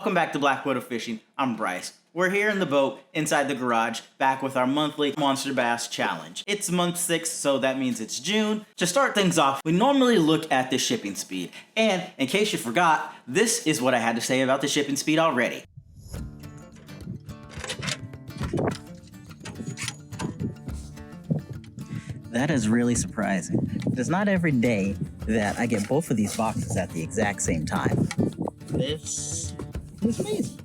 Welcome back to Black Widow Fishing. I'm Bryce. We're here in the boat, inside the garage, back with our monthly Monster Bass Challenge. It's month 6, so that means it's June. To start things off, we normally look at the shipping speed. And in case you forgot, this is what I had to say about the shipping speed already. That is really surprising. It's not every day that I get both of these boxes at the exact same time. This is amazing.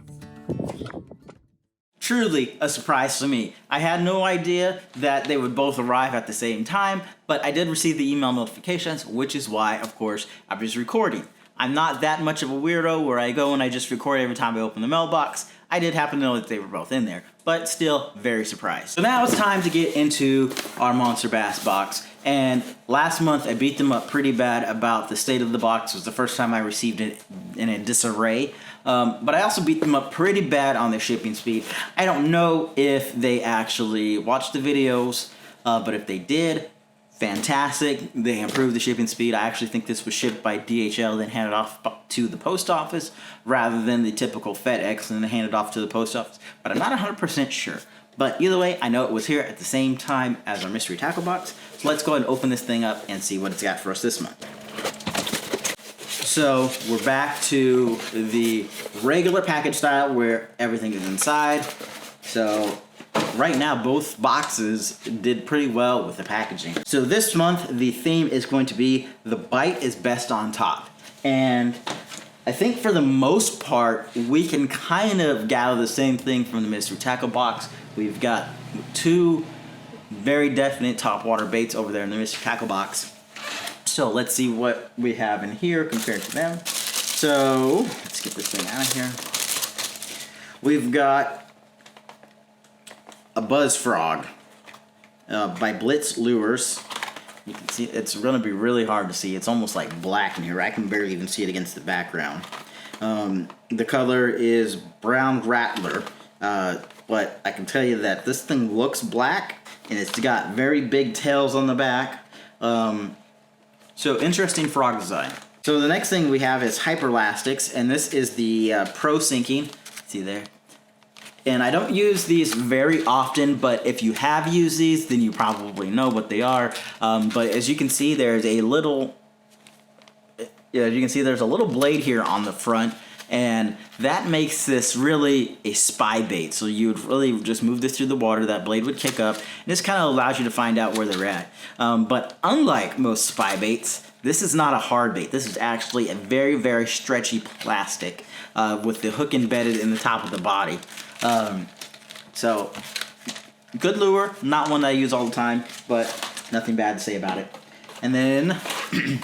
Truly a surprise to me. I had no idea that they would both arrive at the same time, but I did receive the email notifications, which is why, of course, I was recording. I'm not that much of a weirdo where I go and I just record every time I open the mailbox. I did happen to know that they were both in there, but still very surprised. So now it's time to get into our Monster Bass box. And last month I beat them up pretty bad about the state of the box. It was the first time I received it in a disarray. But I also beat them up pretty bad on their shipping speed. I don't know if they actually watched the videos, but if they did, fantastic. They improved the shipping speed. I actually think this was shipped by DHL, then handed off to the post office, rather than the typical FedEx and then handed off to the post office. But I'm not 100% sure. But either way, I know it was here at the same time as our mystery tackle box. So let's go ahead and open this thing up and see what it's got for us this month. So we're back to the regular package style where everything is inside. So right now, both boxes did pretty well with the packaging. So this month, the theme is going to be the bite is best on top. And I think for the most part, we can kind of gather the same thing from the mystery tackle box. We've got two very definite topwater baits over there in the mystery tackle box. So let's see what we have in here compared to them. So let's get this thing out of here. We've got a Buzz Frog by Blitz Lures. You can see it's going to be really hard to see. It's almost like black in here. I can barely even see it against the background. The color is Brown Rattler, but I can tell you that this thing looks black and it's got very big tails on the back. So interesting frog design. So the next thing we have is Hyperlastics, and this is the Pro Sinking. See there? And I don't use these very often, but if you have used these, then you probably know what they are. But as you can see, there's a little, there's a little blade here on the front, and that makes this really a spy bait. So you would really just move this through the water, that blade would kick up, and this kind of allows you to find out where they're at. But unlike most spy baits, this is not a hard bait. This is actually a very, very stretchy plastic with the hook embedded in the top of the body. So good lure, not one that I use all the time, but nothing bad to say about it. And then in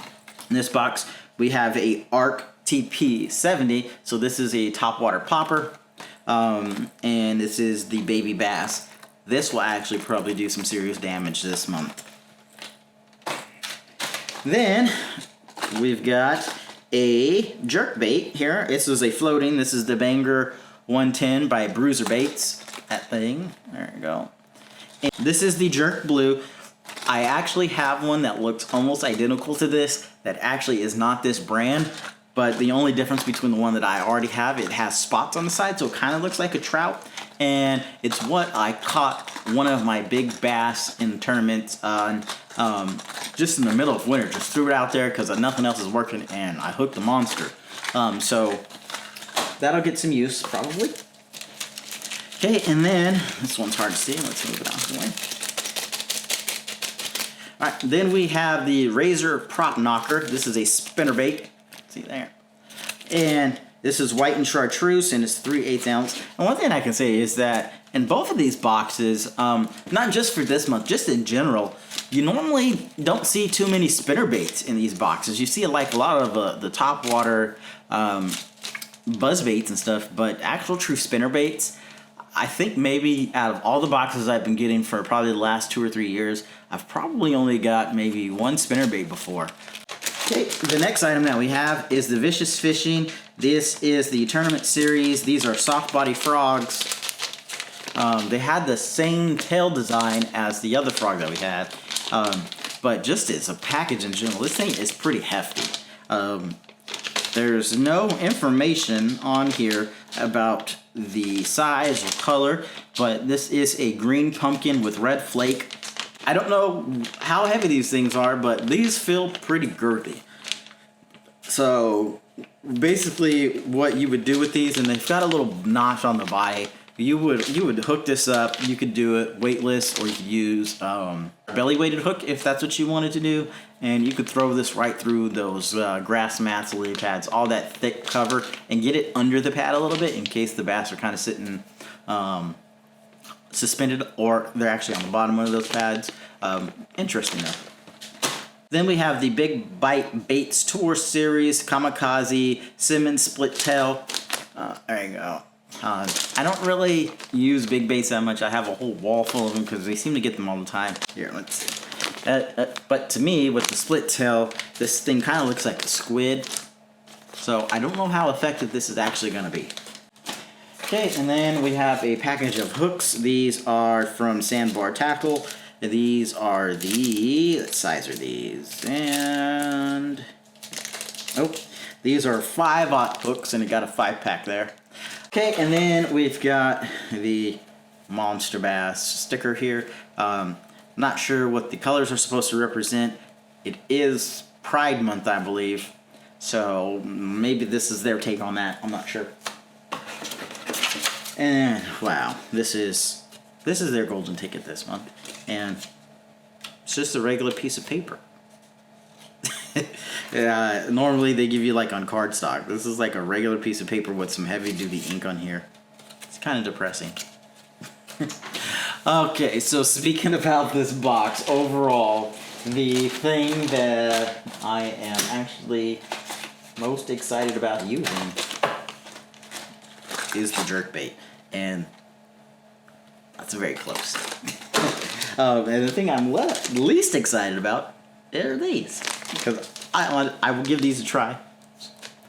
this box we have a Arc TP70. So this is a topwater popper, and this is the baby bass. This will actually probably do some serious damage this month. Then we've got a jerkbait here. This is a floating. This is the Banger 110 by Bruiser Baits. That thing. There you go. And this is the Jerk Blue. I actually have one that looks almost identical to this that actually is not this brand, but the only difference between the one that I already have, it has spots on the side, so it kind of looks like a trout. And it's what I caught one of my big bass in tournaments on, just in the middle of winter. Just threw it out there because nothing else is working, and I hooked the monster. So that'll get some use, probably. Okay, and then, this one's hard to see. Let's move it out of the way. Alright, then we have the Razor Prop Knocker. This is a spinnerbait. See there. And this is white and chartreuse, and it's 3/8 ounce. And one thing I can say is that in both of these boxes, not just for this month, just in general, you normally don't see too many spinnerbaits in these boxes. You see like a lot of the topwater buzz baits and stuff, but actual true spinnerbaits, I think maybe out of all the boxes I've been getting for probably the last 2 or 3 years, I've probably only got maybe one spinnerbait before. Okay, the next item that we have is the Vicious Fishing. This is the tournament series. These are soft body frogs. They had the same tail design as the other frog that we had, but just as a package in general, this thing is pretty hefty. There's no information on here about the size or color, but this is a green pumpkin with red flake. I don't know how heavy these things are, but these feel pretty girthy. So basically what you would do with these, and they've got a little notch on the body, you would hook this up. You could do it weightless, or you could use a belly weighted hook if that's what you wanted to do, and you could throw this right through those grass mats, lily pads, all that thick cover, and get it under the pad a little bit in case the bass are kind of sitting suspended, or they're actually on the bottom of those pads. Interesting though. Then we have the Big Bite Baits Tour Series Kamikaze Simmons Split Tail. There you go. I don't really use big baits that much. I have a whole wall full of them because they seem to get them all the time. Here, let's see. But to me, with the split tail, this thing kind of looks like a squid. So I don't know how effective this is actually going to be. Okay, and then we have a package of hooks. These are from Sandbar Tackle. These are the, what size are these? And, oh, these are 5/0 hooks, and it got a 5-pack there. Okay, and then we've got the Monsterbass sticker here. Not sure what the colors are supposed to represent. It is Pride Month, I believe. So maybe this is their take on that. I'm not sure. And wow, this is their golden ticket this month. And it's just a regular piece of paper. Normally they give you like on cardstock. This is like a regular piece of paper with some heavy duty ink on here. It's kind of depressing. Okay, so speaking about this box, overall, the thing that I am actually most excited about using is the jerkbait, and that's very close. And the thing I'm least excited about are these, because I will give these a try,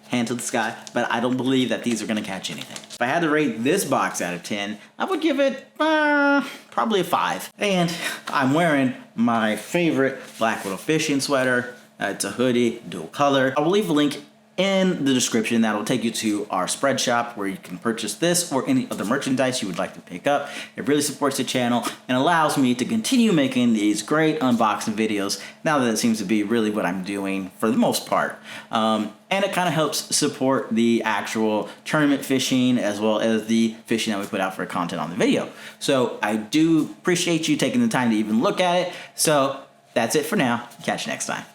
hand to the sky, but I don't believe that these are going to catch anything. If I had to rate this box out of 10, I would give it probably a 5. And I'm wearing my favorite Black Widow fishing sweater. It's a hoodie, dual color. I will leave a link in the description that'll take you to our spread shop where you can purchase this or any other merchandise you would like to pick up. It really supports the channel and allows me to continue making these great unboxing videos now that it seems to be really what I'm doing for the most part. And it kind of helps support the actual tournament fishing as well as the fishing that we put out for content on the video. So I do appreciate you taking the time to even look at it. So that's it for now. Catch you next time.